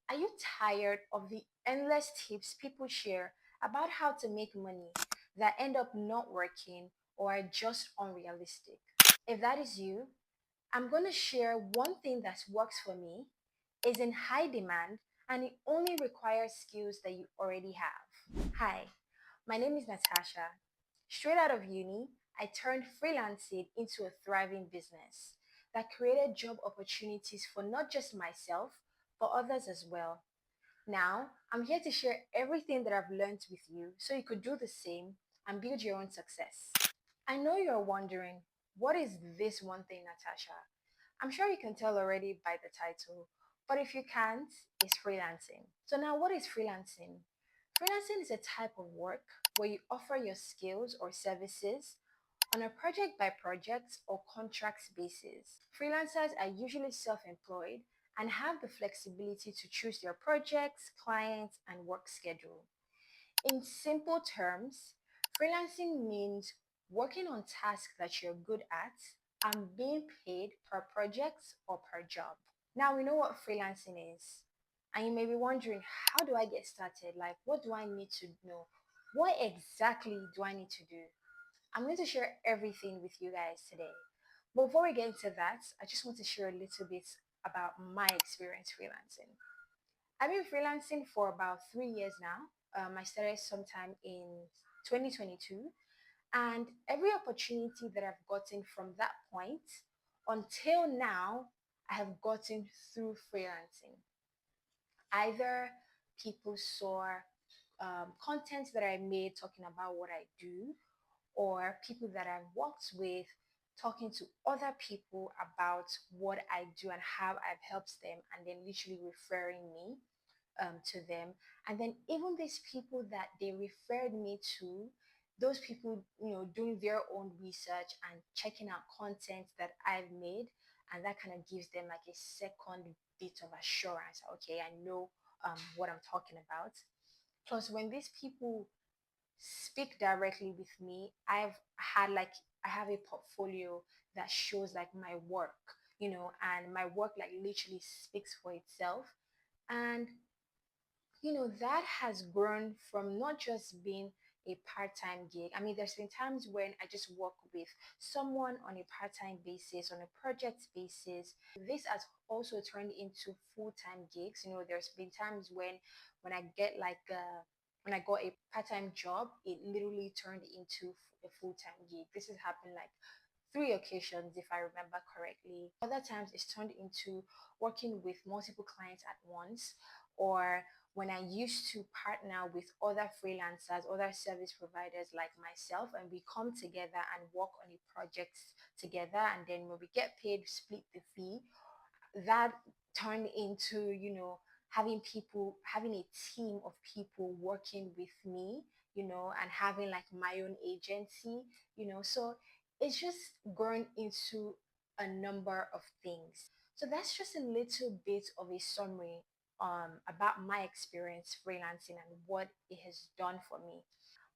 Are you tired of the endless tips people share about how to make money that end up not working or are just unrealistic? If that is you, I'm going to share one thing that works for me, is in high demand, and it only requires skills that you already have. Hi, my name is Natasha. Straight out of uni, I turned freelancing into a thriving business that created job opportunities for not just myself, but others as well. Now, I'm here to share everything that I've learned with you so you could do the same and build your own success. I know you're wondering, what is this one thing, Natasha? I'm sure you can tell already by the title, but if you can't, it's freelancing. So, now what is freelancing? Freelancing is a type of work where you offer your skills or services on a project by project or contracts basis. Freelancers are usually self employed and have the flexibility to choose their projects, clients, and work schedule. In simple terms, freelancing means working on tasks that you're good at and being paid per project or per job. Now we know what freelancing is. And you may be wondering, how do I get started? Like, what do I need to know? What exactly do I need to do? I'm going to share everything with you guys today. But before we get into that, I just want to share a little bit about my experience freelancing. I've been freelancing for about 3 years now. I started sometime in 2022, and every opportunity that I've gotten from that point until now, I have gotten through freelancing. Either people saw content that I made talking about what I do, or people that I've worked with talking to other people about what I do and how I've helped them, and then literally referring me to them. And then even these people that they referred me to, those people, doing their own research and checking out content that I've made, and that kind of gives them like a second bit of assurance. Okay, I know what I'm talking about. Plus, when these people speak directly with me, I have a portfolio that shows like my work, and my work like literally speaks for itself. And that has grown from not just being a part-time gig. I mean, there's been times when I just work with someone on a part-time basis, on a project basis. This has also turned into full-time gigs. There's been times when I get like when I got a part-time job, it literally turned into a full-time gig. This has happened like 3 occasions, if I remember correctly. Other times, it's turned into working with multiple clients at once, or when I used to partner with other freelancers, other service providers like myself, and we come together and work on a project together, and then when we get paid, split the fee. That turned into, having a team of people working with me, and having like my own agency, so it's just grown into a number of things. So that's just a little bit of a summary about my experience freelancing and what it has done for me.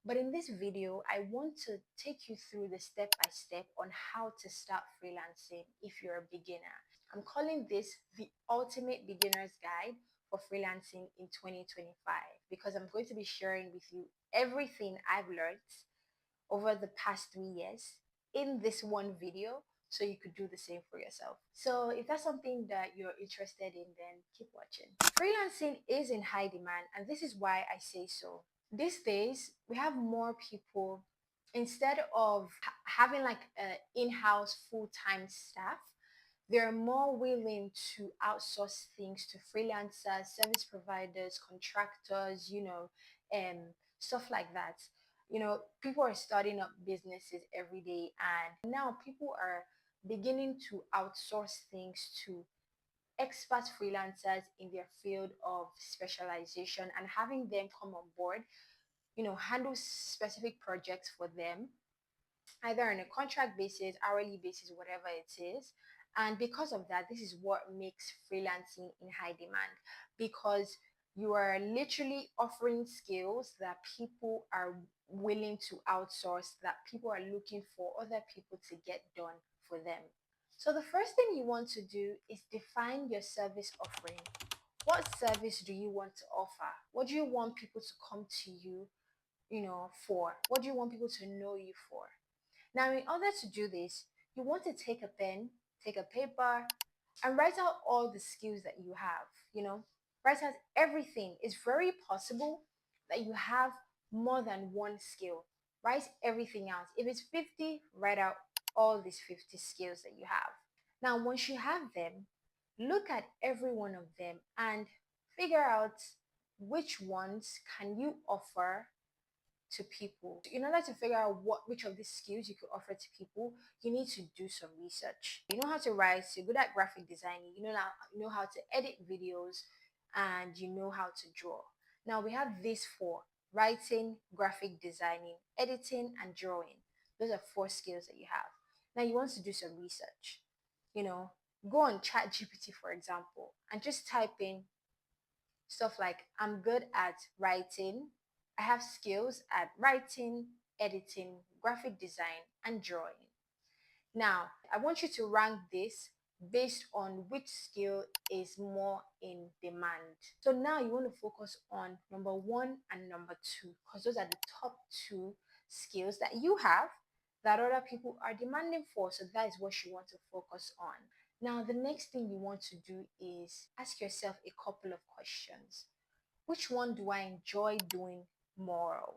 But in this video, I want to take you through the step by step on how to start freelancing if you're a beginner. I'm calling this the ultimate beginner's guide for freelancing in 2025, because I'm going to be sharing with you everything I've learned over the past 3 years in this one video so you could do the same for yourself. So if that's something that you're interested in, then keep watching. Freelancing is in high demand, and this is why I say so. These days, we have more people, instead of having like an in-house full-time staff, they're more willing to outsource things to freelancers, service providers, contractors, and stuff like that. People are starting up businesses every day, and now people are beginning to outsource things to expert freelancers in their field of specialization, and having them come on board, handle specific projects for them, either on a contract basis, hourly basis, whatever it is. And because of that, this is what makes freelancing in high demand, because you are literally offering skills that people are willing to outsource, that people are looking for other people to get done for them. So the first thing you want to do is define your service offering. What service do you want to offer? What do you want people to come to you, for? What do you want people to know you for? Now, in order to do this, you want to take a pen, take a paper, and write out all the skills that you have, write out everything. It's very possible that you have more than one skill. Write everything out. If it's 50, write out all these 50 skills that you have. Now, once you have them, look at every one of them and figure out which ones can you offer to people. In order to figure out which of these skills you could offer to people, you need to do some research. You know how to write, you're good at graphic designing, you know how to edit videos, and you know how to draw. Now we have these four: writing, graphic designing, editing, and drawing. Those are four skills that you have. Now you want to do some research. You know, go on ChatGPT, for example, and just type in stuff like, I'm good at writing, I have skills at writing, editing, graphic design, and drawing. Now, I want you to rank this based on which skill is more in demand. So now you want to focus on number one and number two, because those are the top two skills that you have that other people are demanding for. So that is what you want to focus on. Now, the next thing you want to do is ask yourself a couple of questions. Which one do I enjoy doing more of?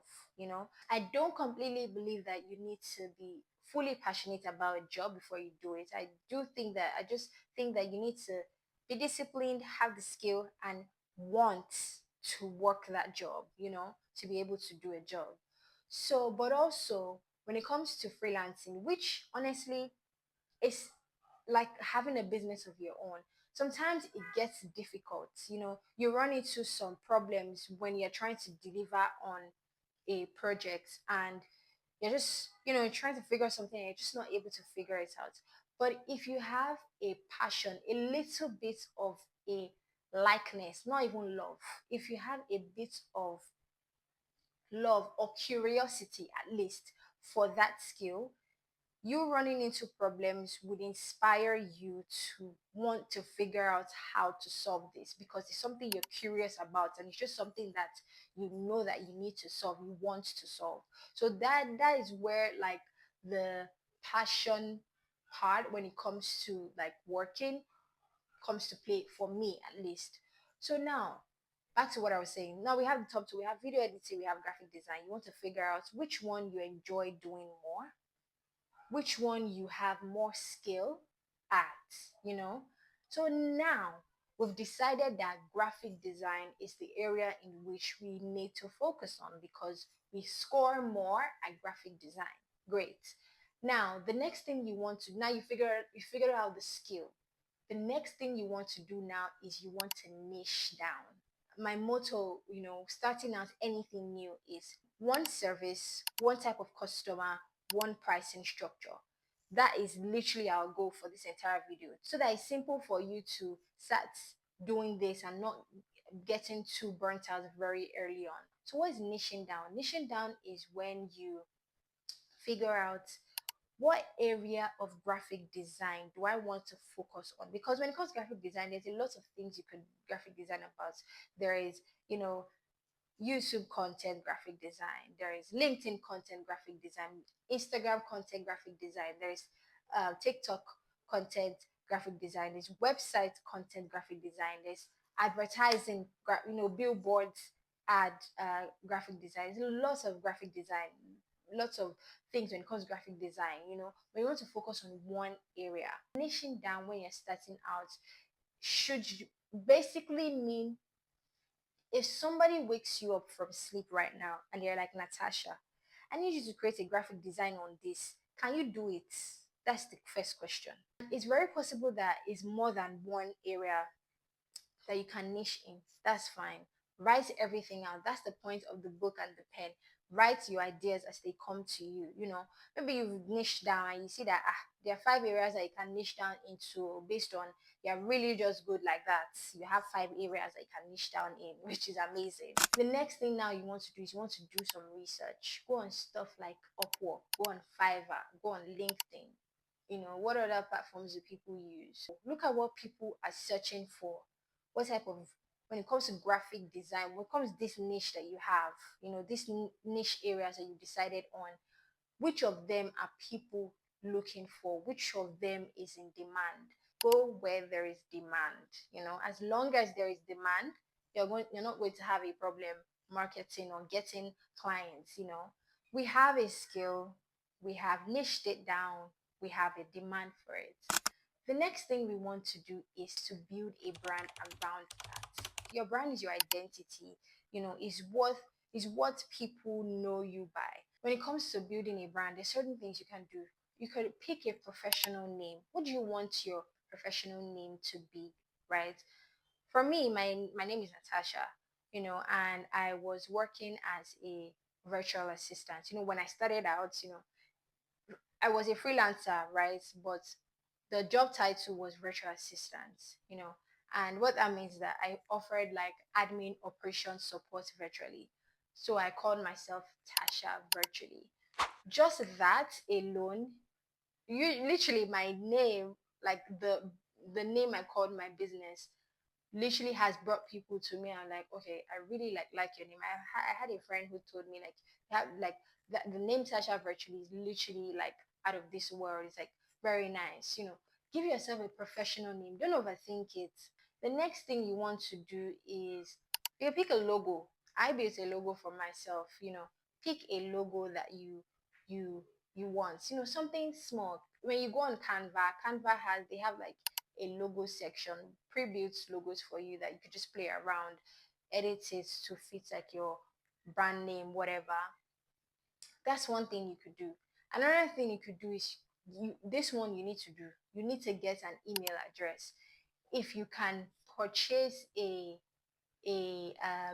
I don't completely believe that you need to be fully passionate about a job before you do it. I just think that you need to be disciplined, have the skill, and want to work that job, to be able to do a job. So, but also when it comes to freelancing, which honestly is like having a business of your own. Sometimes it gets difficult. You run into some problems when you're trying to deliver on a project, and you're just, trying to figure something and you're just not able to figure it out. But if you have a passion, a little bit of a likeness, not even love, if you have a bit of love or curiosity at least for that skill, you running into problems would inspire you to want to figure out how to solve this, because it's something you're curious about and it's just something that you know that you need to solve, you want to solve. So that is where like the passion part, when it comes to like working, comes to play for me at least. So now back to what I was saying. Now we have the top two: we have video editing, we have graphic design. You want to figure out which one you enjoy doing more, which one you have more skill at, you know. So now we've decided that graphic design is the area in which we need to focus on because we score more at graphic design. Great. Now the next thing you want to, now you figure out the skill. The next thing you want to do now is you want to niche down. My motto, starting out anything new is one service, one type of customer, one pricing structure. That is literally our goal for this entire video, so that it's simple for you to start doing this and not getting too burnt out very early on. So what is niching down? Niching down is when you figure out, what area of graphic design do I want to focus on? Because when it comes to graphic design, there's a lot of things you could graphic design about. There is, YouTube content graphic design. There is LinkedIn content graphic design, Instagram content graphic design. There is TikTok content graphic design. There's website content graphic design. There's advertising, billboards ad graphic design. There's lots of graphic design, lots of things when it comes to graphic design. But you want to focus on one area. Niching down when you're starting out should basically mean, if somebody wakes you up from sleep right now and they're like, Natasha, I need you to create a graphic design on this, can you do it? That's the first question. It's very possible that it's more than one area that you can niche in. That's fine. Write everything out. That's the point of the book and the pen. Write your ideas as they come to you. Maybe you've niched down and you see that there are 5 areas that you can niche down into based on you're really just good like that. You have 5 areas that you can niche down in, which is amazing. The next thing now you want to do is you want to do some research. Go on stuff like Upwork, go on Fiverr, go on LinkedIn. What other platforms do people use? Look at what people are searching for. What type of when it comes to graphic design, when it comes to this niche that you have, this niche areas that you decided on, which of them are people looking for? Which of them is in demand? Go where there is demand. As long as there is demand, you're not going to have a problem marketing or getting clients. We have a skill, we have niched it down, we have a demand for it. The next thing we want to do is to build a brand around that. Your brand is your identity, is what people know you by. When it comes to building a brand, there's certain things you can do. You could pick a professional name. What do you want your professional name to be, right? For me, my name is Natasha, and I was working as a virtual assistant. When I started out, I was a freelancer, right? But the job title was virtual assistant. And what that means is that I offered like admin operation support virtually. So I called myself Tasha virtually. Just that alone, you literally my name, like the name I called my business literally has brought people to me. I'm like, okay, I really like your name. I had a friend who told me like that, like the name Sasha virtually is literally like out of this world. It's like very nice. Give yourself a professional name. Don't overthink it. The next thing you want to do is you pick a logo. I built a logo for myself. Pick a logo that you you want. Something small. When you go on Canva has they have like a logo section, pre-built logos for you that you could just play around, edit it to fit like your brand name, whatever. That's one thing you could do. Another thing you could do is this one you need to do. You need to get an email address. If you can purchase a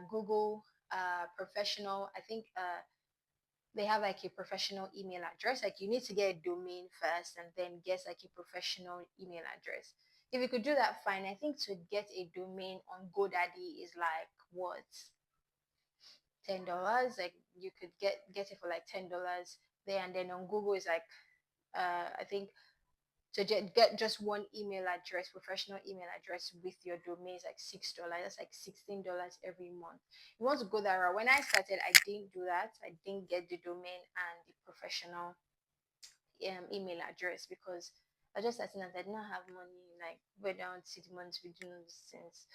Google professional, I think they have like a professional email address. Like you need to get a domain first and then get like a professional email address. If you could do that, fine. I think to get a domain on GoDaddy is like what, $10. Like you could get it for like $10 there, and then on Google is like I think to get just one email address, professional email address with your domain is like $6. That's like $16 every month. You want to go that route. When I started, I didn't do that. I didn't get the domain and the professional email address because I just started and I did not have money. Like where down 6 months we do those things.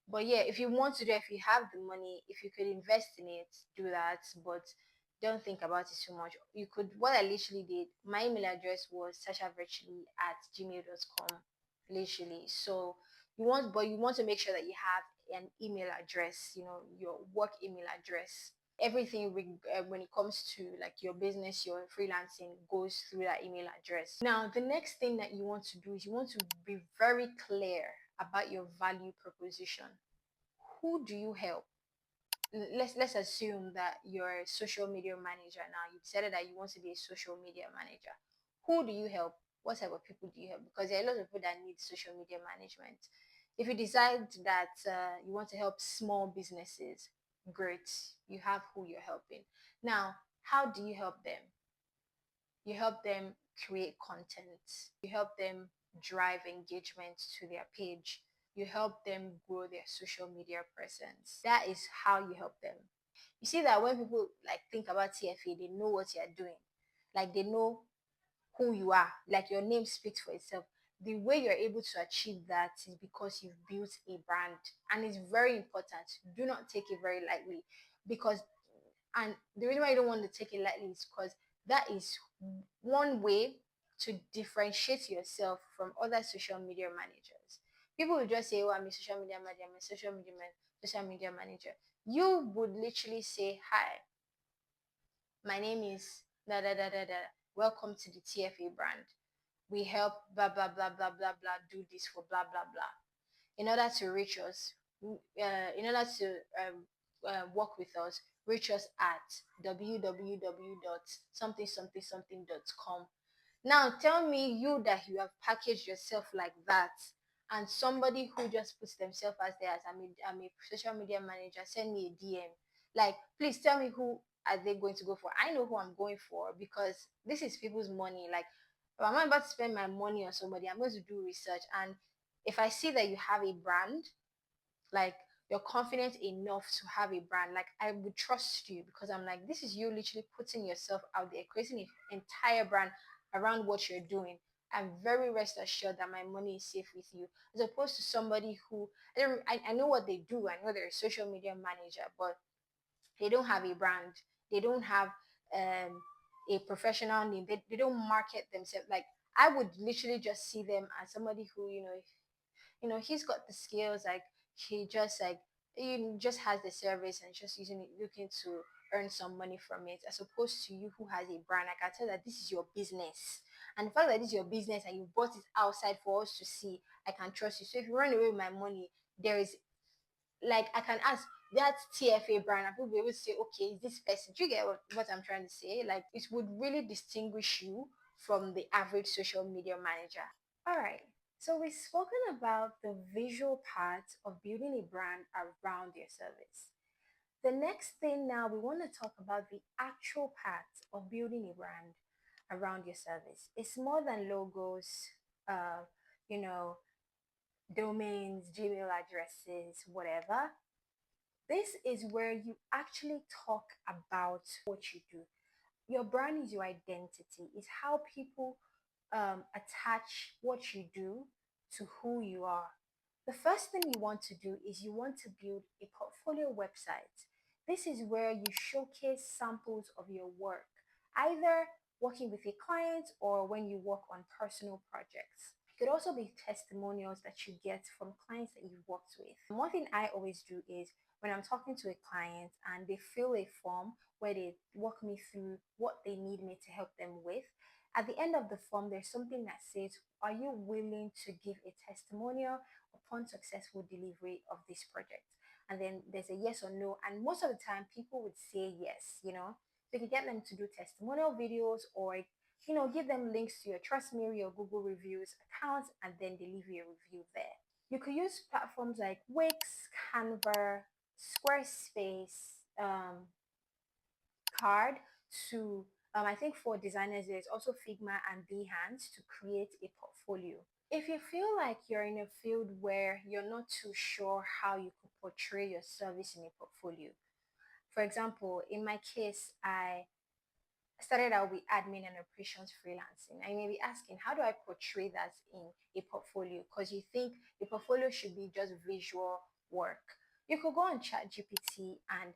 But yeah, if you want to do, if you have the money, if you could invest in it, do that. But don't think about it too much. You could, what I literally did, my email address was sashavirtually@gmail.com, literally. So you want to make sure that you have an email address, your work email address. Everything when it comes to like your business, your freelancing goes through that email address. Now, the next thing that you want to do is you want to be very clear about your value proposition. Who do you help? Let's assume that you're a social media manager now. You decided that you want to be a social media manager. Who do you help? What type of people do you help? Because there are a lot of people that need social media management. If you decide that you want to help small businesses, great. You have who you're helping. Now, how do you help them? You help them create content. You help them drive engagement to their page. You help them grow their social media presence. That is how you help them. You see that when people like think about TFA, they know what you're doing. Like they know who you are. Like your name speaks for itself. The way you're able to achieve that is because you've built a brand. And it's very important. Do not take it very lightly. Because and the reason why you don't want to take it lightly is because that is one way to differentiate yourself from other social media managers. People will just say, "Oh, I'm a social media manager. I'm a social media manager." You would literally say, "Hi, my name is da da da da da. Welcome to the TFA brand. We help blah blah blah blah blah blah do this for blah blah blah." In order to reach us, in order to work with us, reach us at www.something.com. Now tell me you that you have packaged yourself like that, and somebody who just puts themselves as there as I'm a social media manager, send me a DM. Like, please tell me who are they going to go for? I know who I'm going for because this is people's money. Like, if I'm not about to spend my money on somebody, I'm going to do research. And if I see that you have a brand, like you're confident enough to have a brand, like I would trust you because I'm like, this is you literally putting yourself out there, creating an entire brand around what you're doing. I'm very rest assured that my money is safe with you, as opposed to somebody who I know what they do. I know they're a social media manager, but they don't have a brand. They don't have a professional name. They don't market themselves. Like I would literally just see them as somebody who, he's got the skills, like he just like he just has the service and just using it, looking to earn some money from it, as opposed to you who has a brand. I can tell that this is your business, and the fact that this is your business and you brought it outside for us to see, I can trust you. So if you run away with my money, there is, like, I can ask that TFA brand and people will be able to say, okay, is this person, do you get what I'm trying to say? Like it would really distinguish you from the average social media manager. All right. So we've spoken about the visual part of building a brand around your service. The next thing now, we want to talk about the actual part of building a brand around your service. It's more than logos, uh, you know, domains, Gmail addresses, whatever. This is where you actually talk about what you do. Your brand is your identity, is how people attach what you do to who you are. The first thing you want to do is you want to build a portfolio website. This is where you showcase samples of your work, either working with a client or when you work on personal projects. It could also be testimonials that you get from clients that you've worked with. One thing I always do is when I'm talking to a client and they fill a form where they walk me through what they need me to help them with, at the end of the form, there's something that says, are you willing to give a testimonial upon successful delivery of this project? And then there's a yes or no. And most of the time, people would say yes. So you can get them to do testimonial videos, or give them links to your Trust Me or your Google reviews accounts, and then they leave you a review there. You could use platforms like Wix, Canva, Squarespace, Card to I think for designers there's also Figma and Behance to create a portfolio. If you feel like you're in a field where you're not too sure how you could portray your service in a portfolio, for example, in my case, I started out with admin and operations freelancing. I may be asking, how do I portray that in a portfolio? Because you think a portfolio should be just visual work. You could go on ChatGPT and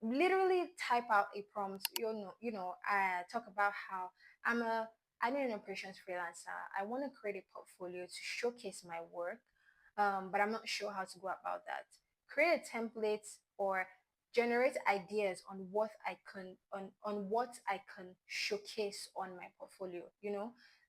literally type out a prompt. I talk about how I'm a admin and operations freelancer. I want to create a portfolio to showcase my work, but I'm not sure how to go about that. Create a template or generate ideas on what I can showcase on my portfolio.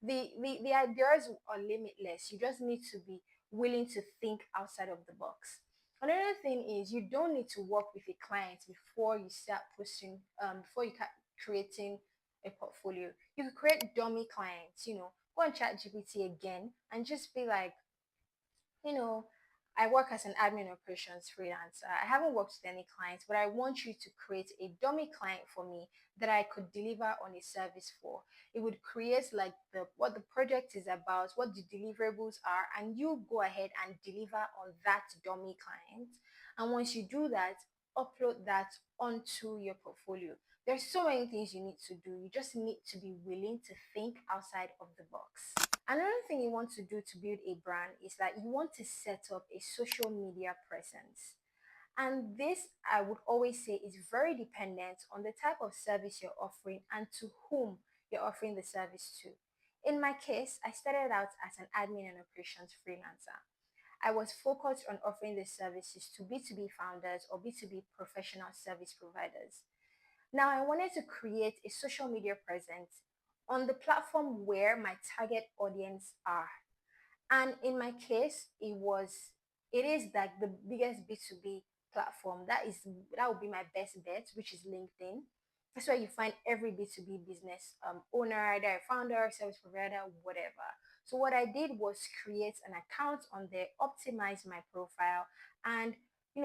The ideas are limitless. You just need to be willing to think outside of the box. Another thing is you don't need to work with a client before you start posting, before you start creating a portfolio. You could create dummy clients, go on ChatGPT again and just be like, you know, I work as an admin operations freelancer. I haven't worked with any clients, but I want you to create a dummy client for me that I could deliver on a service for. It would create like what the project is about, what the deliverables are, and you go ahead and deliver on that dummy client. And once you do that, upload that onto your portfolio. There's so many things you need to do. You just need to be willing to think outside of the box. Another thing you want to do to build a brand is that you want to set up a social media presence. And this, I would always say, is very dependent on the type of service you're offering and to whom you're offering the service to. In my case, I started out as an admin and operations freelancer. I was focused on offering the services to B2B founders or B2B professional service providers. Now, I wanted to create a social media presence on the platform where my target audience are. And in my case, it is like the biggest B2B platform. That would be my best bet, which is LinkedIn. That's where you find every B2B business owner, either a founder, service provider, whatever. So what I did was create an account on there, optimize my profile, and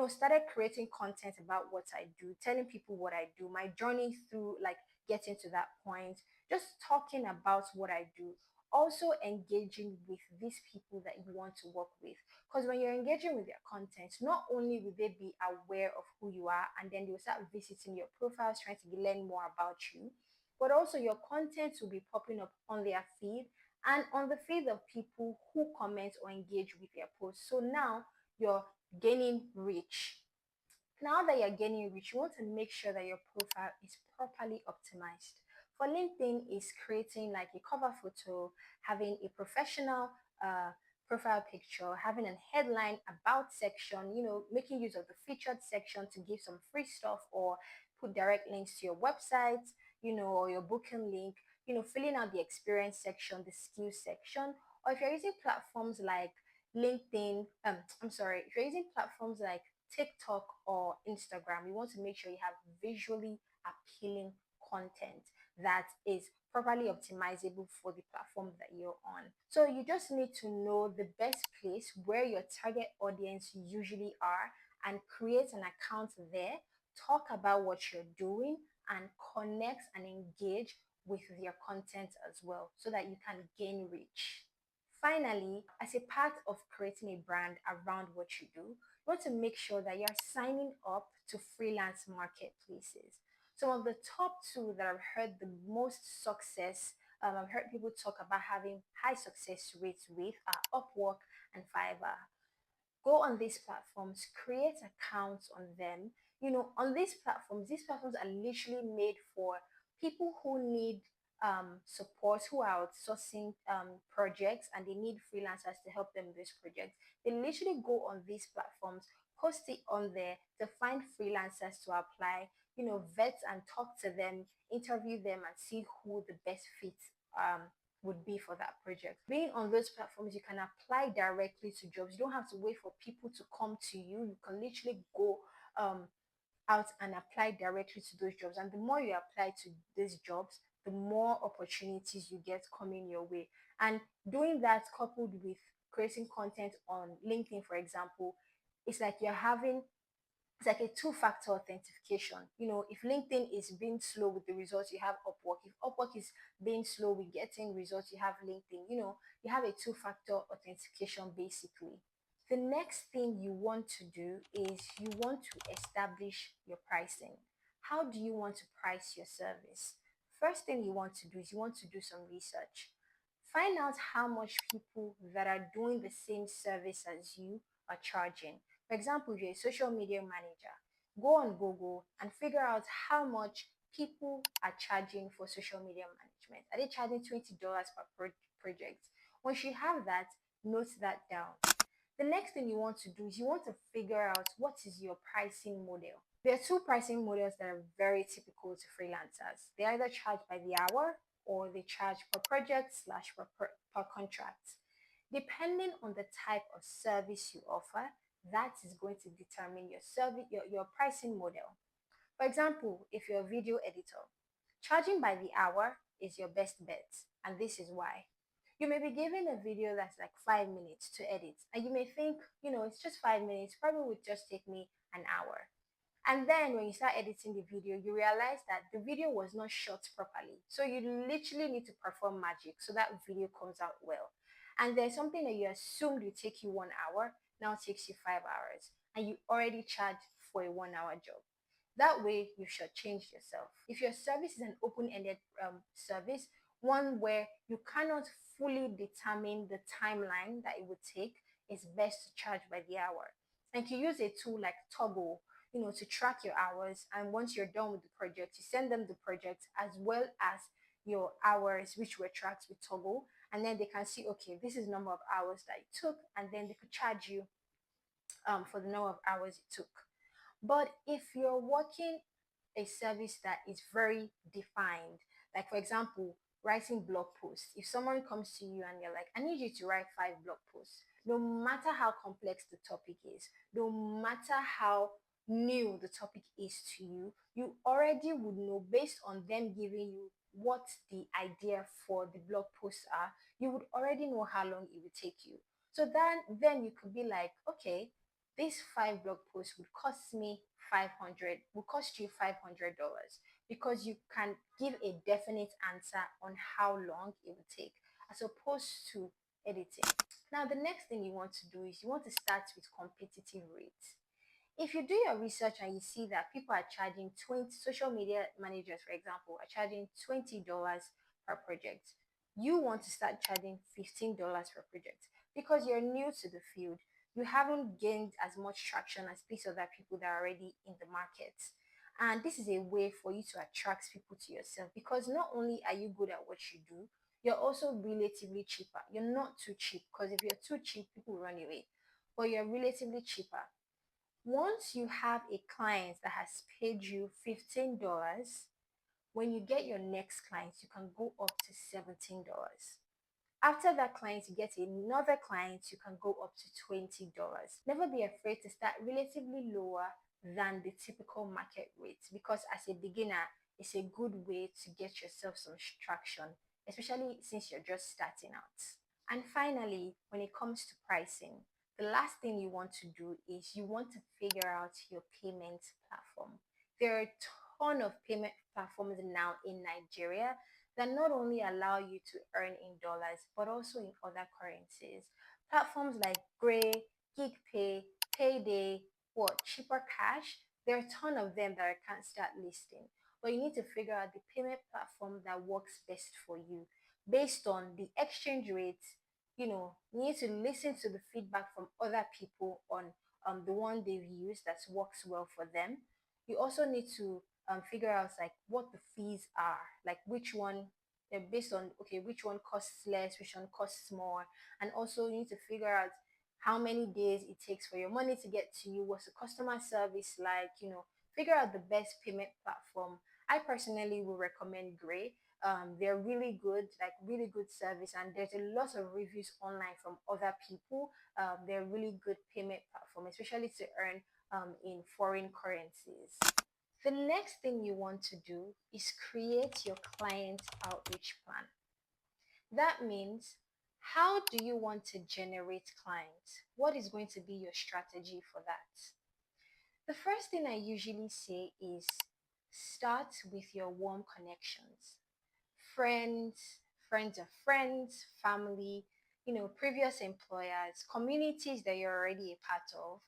started creating content about what I do, telling people what I do, my journey through like getting to that point, just talking about what I do, also engaging with these people that you want to work with. Because when you're engaging with their content, not only will they be aware of who you are, and then they'll start visiting your profiles, trying to learn more about you, but also your content will be popping up on their feed and on the feed of people who comment or engage with their posts. So now you're gaining reach. Now that you're gaining reach, you want to make sure that your profile is properly optimized. For LinkedIn, is creating like a cover photo, having a professional uh, profile picture, having a headline about section, making use of the featured section to give some free stuff or put direct links to your website, or your booking link, filling out the experience section, the skills section. Or if you're using platforms like LinkedIn, I'm sorry, if you're using platforms like TikTok or Instagram, you want to make sure you have visually appealing content that is properly optimizable for the platform that you're on. So you just need to know the best place where your target audience usually are and create an account there, talk about what you're doing, and connect and engage with their content as well so that you can gain reach. Finally, as a part of creating a brand around what you do, you want to make sure that you're signing up to freelance marketplaces. Some of the top two that I've heard the most success, I've heard people talk about having high success rates with are Upwork and Fiverr. Go on these platforms, create accounts on them. On these platforms are literally made for people who need support, who are outsourcing projects, and they need freelancers to help them with these projects. They literally go on these platforms, post it on there to find freelancers to apply, vet and talk to them, interview them, and see who the best fit um, would be for that project. Being on those platforms, you can apply directly to jobs. You don't have to wait for people to come to you. You can literally go um, out and apply directly to those jobs. And the more you apply to these jobs, the more opportunities you get coming your way. And doing that coupled with creating content on LinkedIn, for example, it's like you're having it's like a two-factor authentication. If LinkedIn is being slow with the results, you have Upwork. If Upwork is being slow with getting results, you have LinkedIn. You have a two-factor authentication basically. The next thing you want to do is you want to establish your pricing. How do you want to price your service? First thing you want to do is you want to do some research. Find out how much people that are doing the same service as you are charging. For example, if you're a social media manager, go on Google and figure out how much people are charging for social media management. Are they charging $20 per project? Once you have that, note that down. The next thing you want to do is you want to figure out what is your pricing model. There are two pricing models that are very typical to freelancers. They either charge by the hour or they charge per project slash per contract. Depending on the type of service you offer, that is going to determine your service, your pricing model. For example, if you're a video editor, charging by the hour is your best bet, and this is why. You may be given a video that's like 5 minutes to edit, and you may think, it's just 5 minutes, probably would just take me an hour. And then when you start editing the video, you realize that the video was not shot properly. So you literally need to perform magic so that video comes out well. And there's something that you assumed would take you 1 hour, now takes you 5 hours, and you already charged for a 1 hour job. That way, you should change yourself. If your service is an open-ended service, one where you cannot fully determine the timeline that it would take, it's best to charge by the hour. And you use a tool like Toggle, to track your hours. And once you're done with the project, you send them the project as well as your hours, which were tracked with Toggle. And then they can see, okay, this is the number of hours that it took. And then they could charge you for the number of hours it took. But if you're working a service that is very defined, like for example, writing blog posts, if someone comes to you and you're like, I need you to write 5 blog posts, no matter how complex the topic is, no matter how new the topic is to you, you already would know based on them giving you what the idea for the blog posts are, you would already know how long it would take you. So then you could be like, okay, these 5 blog posts would cost me 500, will cost you $500 because you can give a definite answer on how long it would take. as opposed to editing. Now, the next thing you want to do is you want to start with competitive rates. If you do your research and you see that people are charging 20, social media managers, for example, are charging $20 per project, you want to start charging $15 per project because you're new to the field. You haven't gained as much traction as these other people that are already in the market. And this is a way for you to attract people to yourself because not only are you good at what you do, you're also relatively cheaper. You're not too cheap because if you're too cheap, people run away. But you're relatively cheaper. Once you have a client that has paid you $15, when you get your next client, you can go up to $17. After that client, you get another client, you can go up to $20. Never be afraid to start relatively lower than the typical market rate because as a beginner, it's a good way to get yourself some traction, especially since you're just starting out. And finally, when it comes to pricing, the last thing you want to do is you want to figure out your payment platform. There are a ton of payment platforms now in Nigeria that not only allow you to earn in dollars but also in other currencies. Platforms like Gray, GigPay, Payday, what Cheaper Cash, there are a ton of them that I can't start listing. But you need to figure out the payment platform that works best for you based on the exchange rates. You need to listen to the feedback from other people on the one they've used that works well for them. You also need to figure out like what the fees are, like which one based on okay which one costs less, which one costs more, and also you need to figure out how many days it takes for your money to get to you, what's the customer service like, figure out the best payment platform. I personally will recommend Gray. They're really good, like really good service, and there's a lot of reviews online from other people. They're really good payment platform, especially to earn in foreign currencies. The next thing you want to do is create your client outreach plan. That means how do you want to generate clients? What is going to be your strategy for that? The first thing I usually say is start with your warm connections. Friends, friends of friends, family, previous employers, communities that you're already a part of.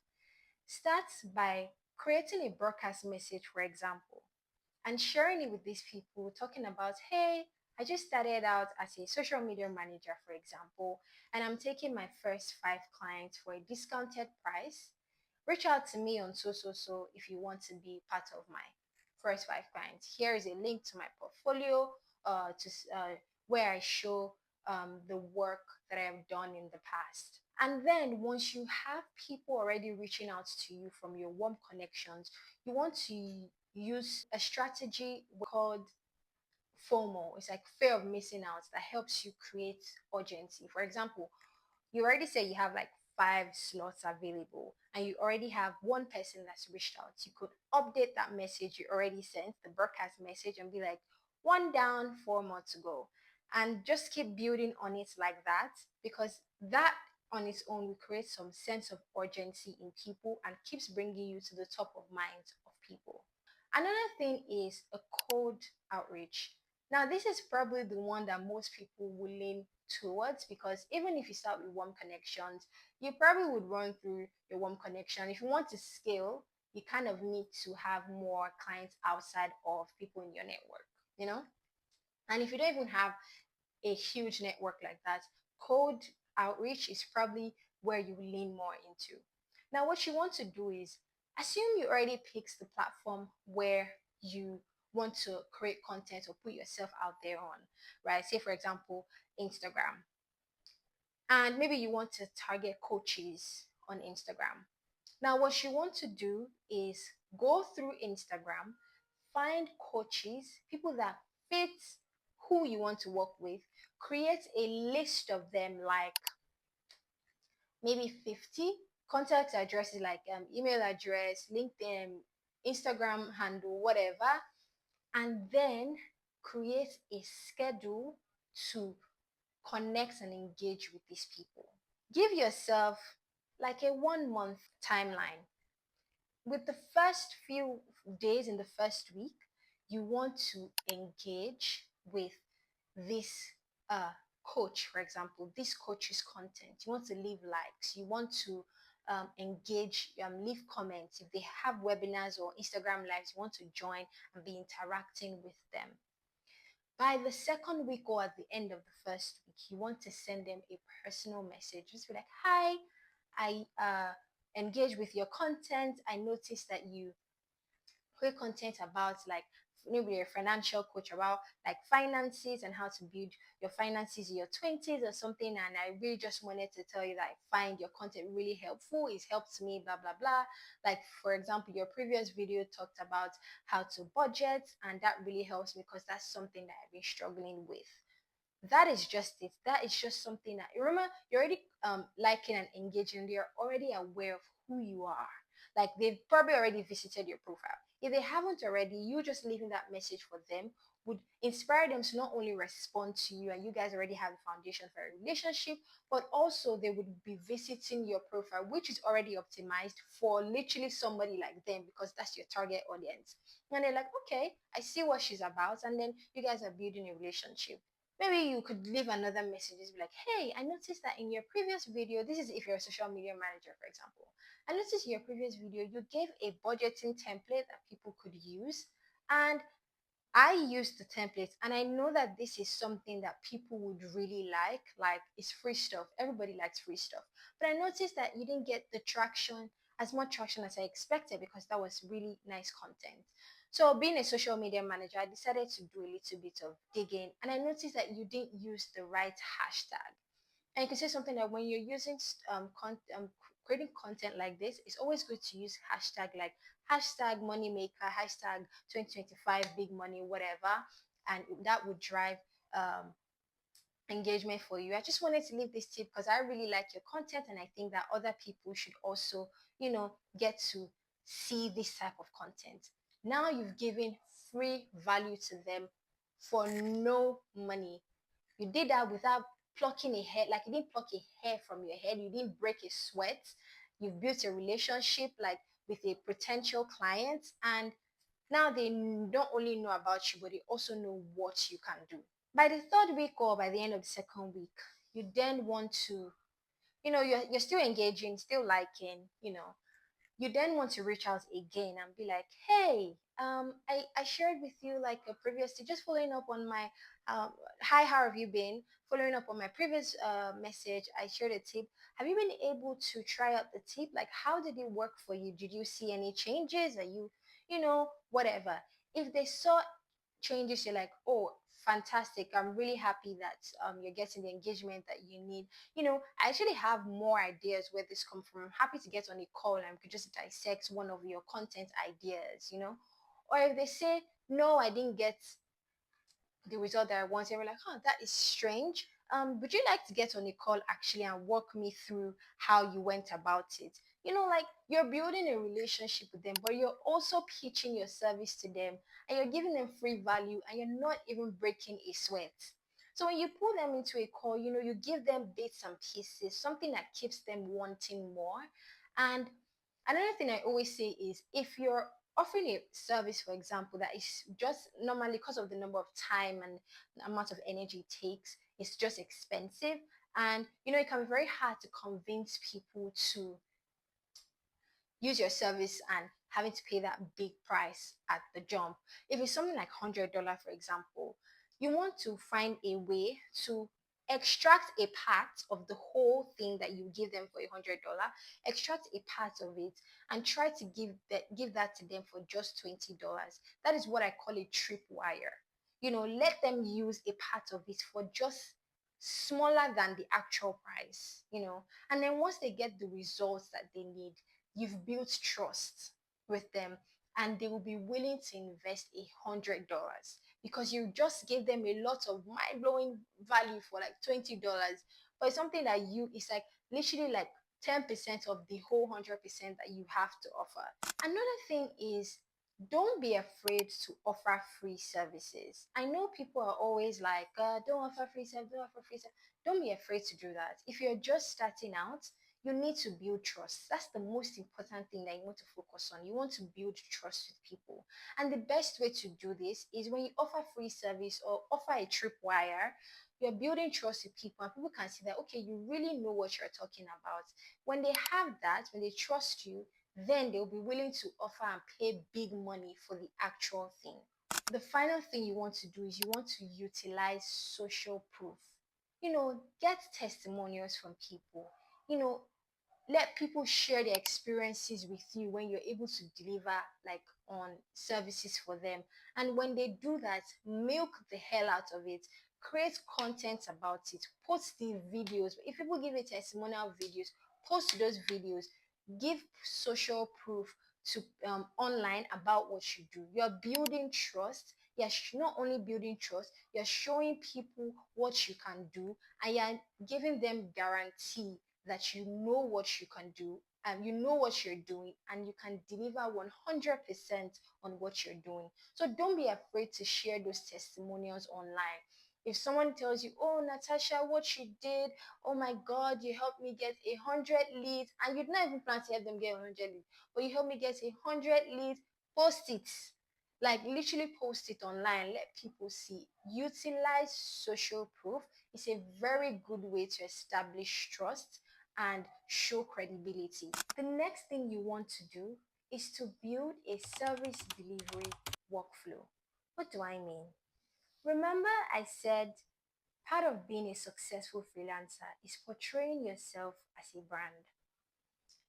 Start by creating a broadcast message, for example, and sharing it with these people, talking about, hey, I just started out as a social media manager, for example, and I'm taking my first 5 clients for a discounted price. Reach out to me on so if you want to be part of my first 5 clients. Here is a link to my portfolio where I show the work that I have done in the past. And then once you have people already reaching out to you from your warm connections, you want to use a strategy called FOMO. It's like fear of missing out that helps you create urgency. For example, you already say you have like 5 slots available and you already have one person that's reached out. You could update that message you already sent, the broadcast message, and be like, one down, 4 more to go. And just keep building on it like that because that on its own will create some sense of urgency in people and keeps bringing you to the top of minds of people. Another thing is a cold outreach. Now, this is probably the one that most people will lean towards because even if you start with warm connections, you probably would run through your warm connection. If you want to scale, you kind of need to have more clients outside of people in your network, you know? And if you don't even have a huge network like that, cold outreach is probably where you lean more into. Now, what you want to do is assume you already picked the platform where you want to create content or put yourself out there on, right? Say, for example, Instagram. And maybe you want to target coaches on Instagram. Now, what you want to do is go through Instagram, find coaches, people that fit who you want to work with, create a list of them, like maybe 50 contact addresses, like email address, LinkedIn, Instagram handle, whatever, and then create a schedule to connect and engage with these people. Give yourself like a 1 month timeline. With the first few days in the first week, you want to engage with these coach, for example, this coach's content. You want to leave likes. You want to engage, leave comments. If they have webinars or Instagram lives, you want to join and be interacting with them. By the second week or at the end of the first week, you want to send them a personal message. Just be like, hi, I engage with your content. I noticed that you create content about like maybe a financial coach about like finances and how to build your finances in your 20s or something, and I really just wanted to tell you that I find your content really helpful. It's helped me, blah blah blah. Like for example, your previous video talked about how to budget, and that really helps me because that's something that I've been struggling with. That is just it. That is just something that, remember, you're already liking and engaging. They're already aware of who you are. Like they've probably already visited your profile. If they haven't already, you just leaving that message for them would inspire them to not only respond to you, and you guys already have the foundation for a relationship, but also they would be visiting your profile, which is already optimized for literally somebody like them, because that's your target audience. And they're like, okay, I see what she's about, and then you guys are building a relationship. Maybe you could leave another message, just be like, hey, I noticed that in your previous video, this is if you're a social media manager, for example. I noticed in your previous video, you gave a budgeting template that people could use. And I used the templates, and I know that this is something that people would really like. Like, it's free stuff. Everybody likes free stuff. But I noticed that you didn't get the traction, as much traction as I expected, because that was really nice content. So, being a social media manager, I decided to do a little bit of digging, and I noticed that you didn't use the right hashtag. And you can say something like, when you're using creating content like this, it's always good to use hashtag like hashtag moneymaker, hashtag 2025 big money, whatever, and that would drive um, engagement for you. I just wanted to leave this tip because I really like your content, and I think that other people should also, get to see this type of content. Now you've given free value to them for no money. You did that without plucking a hair, like you didn't pluck a hair from your head, you didn't break a sweat. You've built a relationship like with a potential client, and now they don't only know about you, but they also know what you can do. By the third week or by the end of the second week, you then want to, you're still engaging, still liking, you then want to reach out again and be like, hey, I shared with you like a previously, just following up on my, um, hi, how have you been? Following up on my previous message, I shared a tip. Have you been able to try out the tip? Like, how did it work for you? Did you see any changes? Are you, whatever. If they saw changes, you're like, oh, fantastic. I'm really happy that you're getting the engagement that you need. I actually have more ideas where this come from. I'm happy to get on a call and we could just dissect one of your content ideas. Or if they say, no, I didn't get the result that I wanted, we're like, oh, that is strange. Would you like to get on a call actually and walk me through how you went about it? Like you're building a relationship with them, but you're also pitching your service to them, and you're giving them free value, and you're not even breaking a sweat. So when you pull them into a call, you give them bits and pieces, something that keeps them wanting more. And another thing I always say is, if you're offering a service, for example, that is just normally, because of the number of time and the amount of energy it takes, it's just expensive. And it can be very hard to convince people to use your service and having to pay that big price at the jump. If it's something like $100, for example, you want to find a way to extract a part of the whole thing that you give them for $100, extract a part of it, and try to give that to them for just $20. That is what I call a tripwire. Let them use a part of it for just smaller than the actual price. And then once they get the results that they need, you've built trust with them, and they will be willing to invest $100 because you just gave them a lot of mind-blowing value for like $20. But it's something that it's like literally like 10% of the whole 100% that you have to offer. Another thing is, don't be afraid to offer free services. I know people are always like, don't offer free service, don't offer free service. Don't be afraid to do that. If you're just starting out, you need to build trust. That's the most important thing that you want to focus on. You want to build trust with people. And the best way to do this is when you offer free service or offer a tripwire, you're building trust with people, and people can see that, okay, you really know what you're talking about. When they have that, when they trust you, then they'll be willing to offer and pay big money for the actual thing. The final thing you want to do is you want to utilize social proof. Get testimonials from people. You know, let people share their experiences with you when you're able to deliver like on services for them. And when they do that, milk the hell out of it, create content about it, post the videos. If people give you testimonial videos, post those videos, give social proof to online about what you do. You're building trust. You're not only building trust, you're showing people what you can do, and you're giving them guarantee that you know what you can do, and you know what you're doing, and you can deliver 100% on what you're doing. So don't be afraid to share those testimonials online. If someone tells you, oh, Natasha, what you did, oh my God, you helped me get 100 leads, and you'd not even plan to help them get 100 leads, but you helped me get 100 leads, post it. Like literally post it online, let people see. Utilize social proof. It's a very good way to establish trust and show credibility. The next thing you want to do is to build a service delivery workflow. What do I mean? Remember, I said part of being a successful freelancer is portraying yourself as a brand.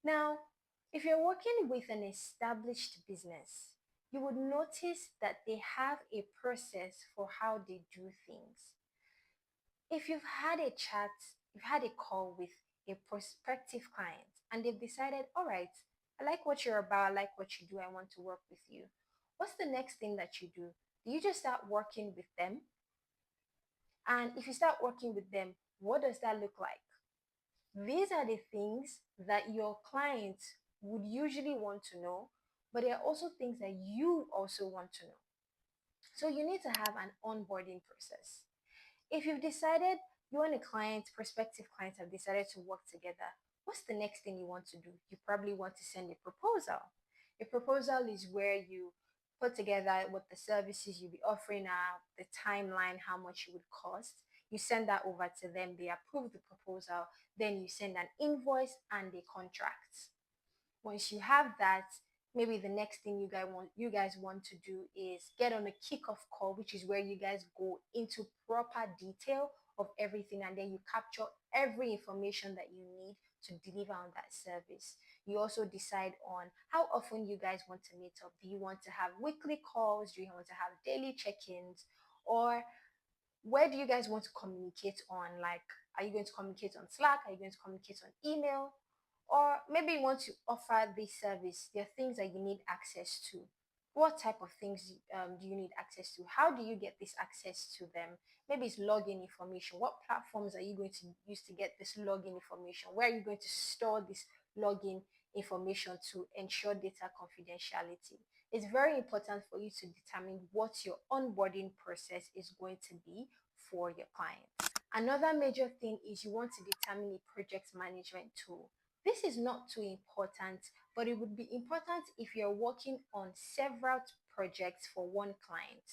Now, if you're working with an established business, you would notice that they have a process for how they do things. If you've had a chat, you've had a call with a prospective client and they've decided, all right, I like what you're about, I like what you do, I want to work with you. What's the next thing that you do? Do you just start working with them? And if you start working with them, what does that look like? These are the things that your clients would usually want to know, but there are also things that you also want to know. So you need to have an onboarding process. If you've decided you and a client, prospective clients have decided to work together, what's the next thing you want to do? You probably want to send a proposal. A proposal is where you put together what the services you'll be offering are, the timeline, how much it would cost. You send that over to them, they approve the proposal, then you send an invoice and a contract. Once you have that, maybe the next thing you guys want to do is get on a kickoff call, which is where you guys go into proper detail of everything, and then you capture every information that you need to deliver on that service. You also decide on how often you guys want to meet up. Do you want to have weekly calls? Do you want to have daily check-ins? Or where do you guys want to communicate on? Like, are you going to communicate on Slack? Are you going to communicate on email? Or maybe you want to offer this service. There are things that you need access to. What type of things do you need access to? How do you get this access to them? Maybe it's login information. What platforms are you going to use to get this login information? Where are you going to store this login information to ensure data confidentiality? It's very important for you to determine what your onboarding process is going to be for your client. Another major thing is you want to determine a project management tool. This is not too important, but it would be important if you're working on several projects for one client.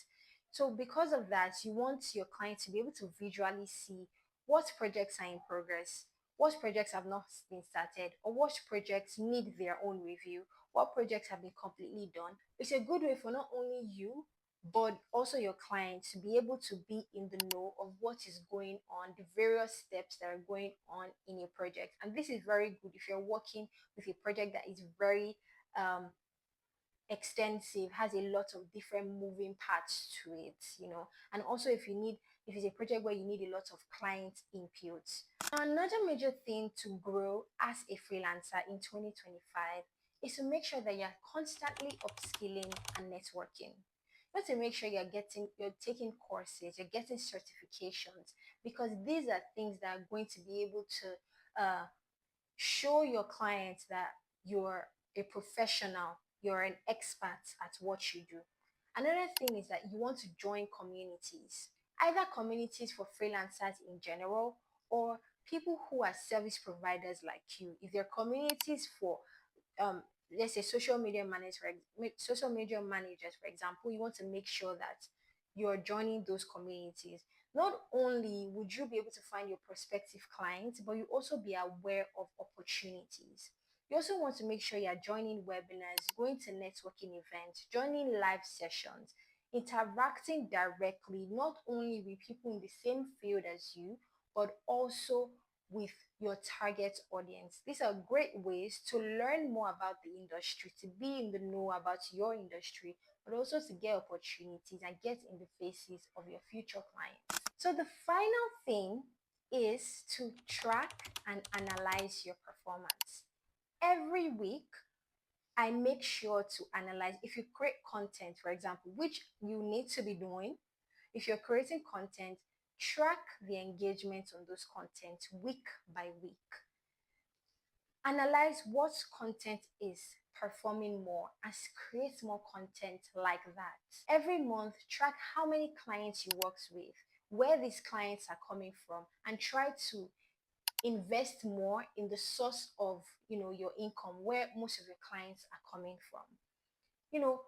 So because of that, you want your client to be able to visually see what projects are in progress, what projects have not been started, or what projects need their own review, what projects have been completely done. It's a good way for not only you, but also your client to be able to be in the know of what is going on, the various steps that are going on in a project. And this is very good if you're working with a project that is very um, extensive, has a lot of different moving parts to it. And also if it's a project where you need a lot of client input. Another major thing to grow as a freelancer in 2025 is to make sure that you're constantly upskilling and networking. You want to make sure you're taking courses, you're getting certifications, because these are things that are going to be able to show your clients that you're a professional, you're an expert at what you do. Another thing is that you want to join communities, either communities for freelancers in general or people who are service providers like you. If there are communities for um, let's say social media managers, for example, you want to make sure that you're joining those communities. Not only would you be able to find your prospective clients, but you also be aware of opportunities. You also want to make sure you're joining webinars, going to networking events, joining live sessions, interacting directly not only with people in the same field as you, but also with your target audience. These are great ways to learn more about the industry, to be in the know about your industry, but also to get opportunities and get in the faces of your future clients. So the final thing is to track and analyze your performance. Every week, I make sure to analyze if you create content, for example, which you need to be doing. If you're creating content, track the engagement on those content week by week. Analyze what content is performing more and create more content like that. Every month, track how many clients you work with, where these clients are coming from, and try to invest more in the source of your income, where most of your clients are coming from. You know,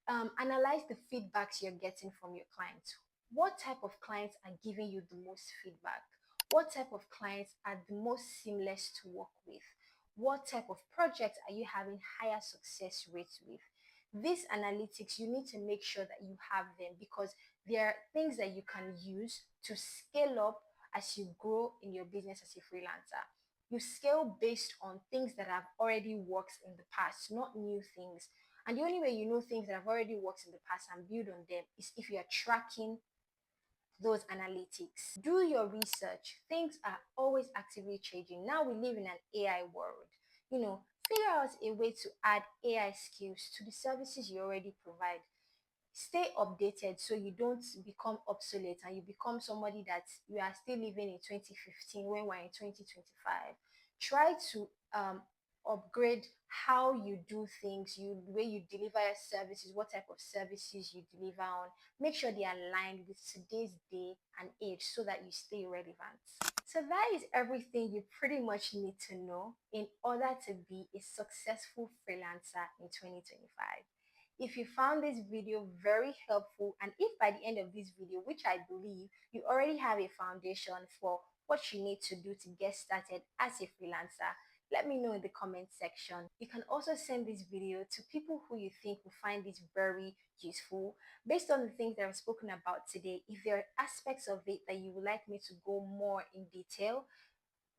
analyze the feedbacks you're getting from your clients. What type of clients are giving you the most feedback? What type of clients are the most seamless to work with? What type of projects are you having higher success rates with? These analytics, you need to make sure that you have them because there are things that you can use to scale up as you grow in your business as a freelancer. You scale based on things that have already worked in the past, not new things. And the only way you know things that have already worked in the past and build on them is if you are tracking those analytics. Do your research. Things are always actively changing. Now we live in an AI world. Figure out a way to add AI skills to the services you already provide. Stay updated so you don't become obsolete and you become somebody that you are still living in 2015 when we're in 2025. Try to upgrade how you do things, the way you deliver your services, what type of services you deliver on. Make sure they are aligned with today's day and age so that you stay relevant. So that is everything you pretty much need to know in order to be a successful freelancer in 2025. If you found this video very helpful, and if by the end of this video, which I believe you already have a foundation for what you need to do to get started as a freelancer, let me know in the comment section. You can also send this video to people who you think will find this very useful. Based on the things that I've spoken about today, if there are aspects of it that you would like me to go more in detail,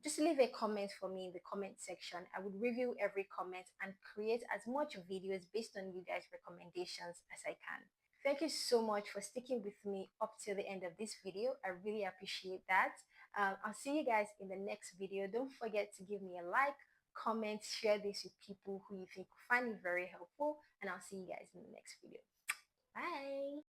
just leave a comment for me in the comment section. I would review every comment and create as much videos based on you guys' recommendations as I can. Thank you so much for sticking with me up till the end of this video. I really appreciate that. I'll see you guys in the next video. Don't forget to give me a like, comment, share this with people who you think find it very helpful, and I'll see you guys in the next video. Bye.